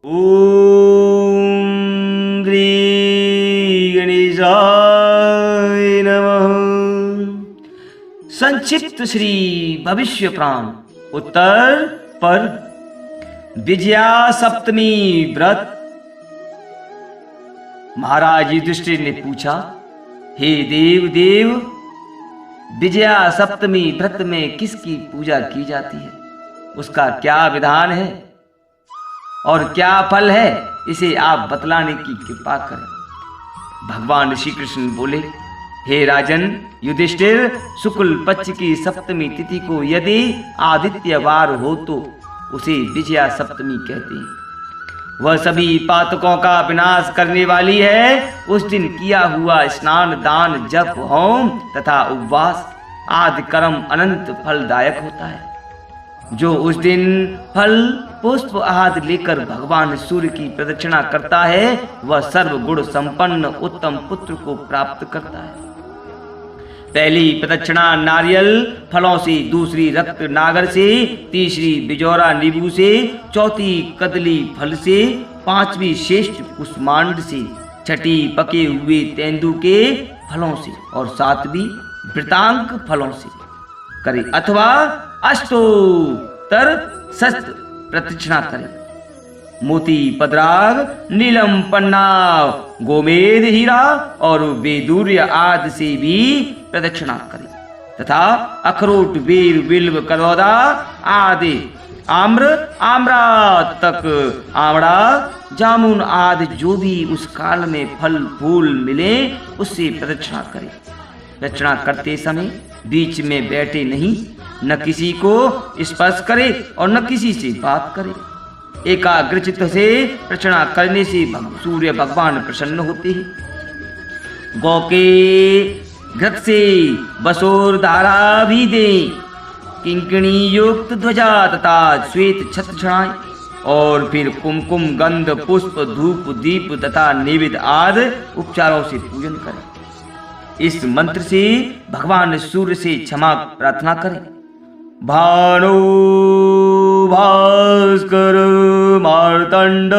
ओम श्री गणेशाय नमः। संक्षिप्त श्री भविष्य पुराण उत्तर पर विजया सप्तमी व्रत। महाराज युधिष्ठिर ने पूछा, हे देव देव, विजया सप्तमी व्रत में किसकी पूजा की जाती है, उसका क्या विधान है और क्या फल है, इसे आप बतलाने की कृपा करें। भगवान श्री कृष्ण बोले, हे राजन युधिष्ठिर, शुक्ल पक्ष की सप्तमी तिथि को यदि आदित्यवार हो तो उसे विजया सप्तमी कहते हैं। वह सभी पातकों का विनाश करने वाली है। उस दिन किया हुआ स्नान, दान, जप, होम तथा उपवास आदि कर्म अनंत फलदायक होता है। जो उस दिन फल पुष्प आदि लेकर भगवान सूर्य की प्रदक्षिणा करता है, वह सर्व गुण संपन्न उत्तम पुत्र को प्राप्त करता है। पहली प्रदक्षिणा नारियल फलों से, दूसरी रक्त नागर से, तीसरी बिजौरा नींबू से, चौथी कदली फल से, पांचवी श्रेष्ठ कुष्मांड से, छठी पके हुए तेंदु के फलों से और सातवीं वृतांक फलों से करे अथवा अष्टोत्तर शस्त्र प्रदक्षिणा करे। मोती पद्राग, नीलम पन्ना, गोमेद हीरा और वेदूर्य आदि से भी प्रदक्षिणा करे तथा अखरोट, बेर, बिल्व, कदौदा आदि, आम्र, आम्रा तक, आमड़ा, जामुन आदि जो भी उस काल में फल फूल मिले उससे प्रदक्षिणा करे। प्रदक्षिणा करते समय बीच में बैठे नहीं, न किसी को स्पर्श करे और न किसी से बात करे। एकाग्रचित्त से प्रदक्षिणा करने से सूर्य भगवान प्रसन्न होते हैं। गौ के घृत से बसोर धारा भी दे, किंकणी युक्त ध्वजा तथा श्वेत छत्र चढ़ाएं और फिर कुमकुम, गंध, पुष्प, धूप, दीप तथा नैवेद्य आदि उपचारों से पूजन करें। इस मंत्र से भगवान सूर्य से क्षमा प्रार्थना करें। भानु भास्कर मार्तंड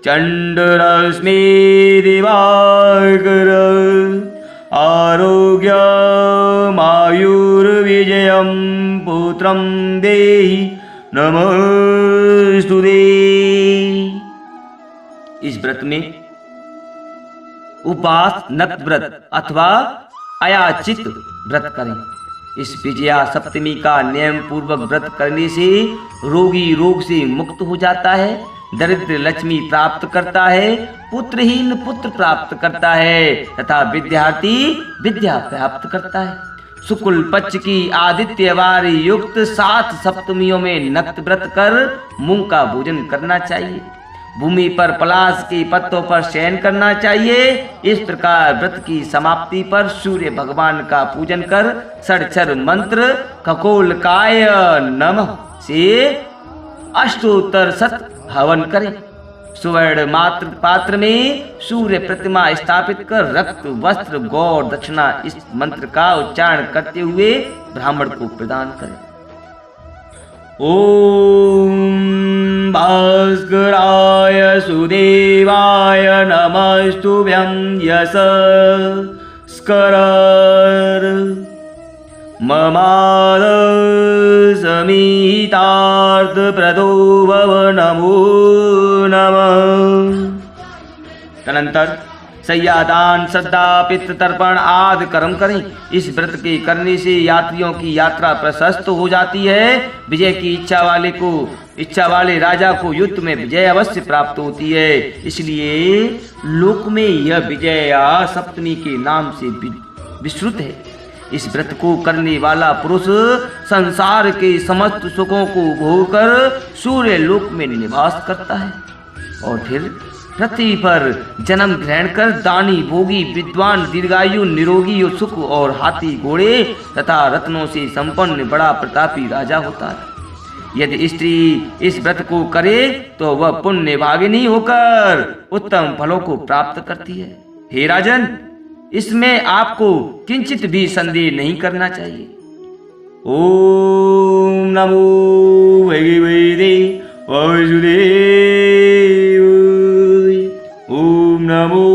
चंद्ररश्मि दिवाकर आरोग्य मायुर्विजयं पुत्रं देहि नमस्तुते। इस व्रत में उपवास, नक्त व्रत अथवा अयाचित व्रत करें। इस विजया सप्तमी का नियम पूर्वक व्रत करने से रोगी रोग से मुक्त हो जाता है, दरिद्र लक्ष्मी प्राप्त करता है, पुत्रहीन पुत्र प्राप्त करता है तथा विद्यार्थी विद्या प्राप्त करता है। शुक्ल पक्ष की आदित्यवार युक्त 7 सप्तमियों में नक्त व्रत कर मूंग का भोजन करना चाहिए। भूमि पर पलाश के पत्तों पर शयन करना चाहिए। इस प्रकार व्रत की समाप्ति पर सूर्य भगवान का पूजन कर षड्क्षर मंत्र खगोलकाय नमः से अष्टोत्तर शत हवन करें। सुवर्ण मात्र पात्र में सूर्य प्रतिमा स्थापित कर रक्त, वस्त्र, गौ और दक्षिणा इस मंत्र का उच्चारण करते हुए ब्राह्मण को प्रदान करें। ओम भास्कराय सुदेवाय नमस्तुभ्यं यशस्कर ममाद समीतार्थ प्रदो भव नमो नमः। तदनंतर सय्यादान, श्रद्धा, पितृ तर्पण आदि कर्म करें। इस व्रत के करने से यात्रियों की यात्रा प्रशस्त हो जाती है। विजय की इच्छा वाले राजा को युद्ध में विजय अवश्य प्राप्त होती है। इसलिए लोक में यह विजया सप्तमी के नाम से विश्रुत है। इस व्रत को करने वाला पुरुष संसार के समस्त सुखों को भोगकर सूर्य लोक में निवास करता है और फिर पृथ्वी पर जन्म ग्रहण कर दानी, भोगी, विद्वान, दीर्घायु, निरोगी और सुख और हाथी, घोड़े तथा रत्नों से संपन्न बड़ा प्रतापी राजा होता है। यदि स्त्री इस व्रत को करे तो वह पुण्य भागिनी होकर उत्तम फलों को प्राप्त करती है। हे राजन, इसमें आपको किंचित भी संदेह नहीं करना चाहिए। ओम नमो भगवते वासुदेव। ओम नमो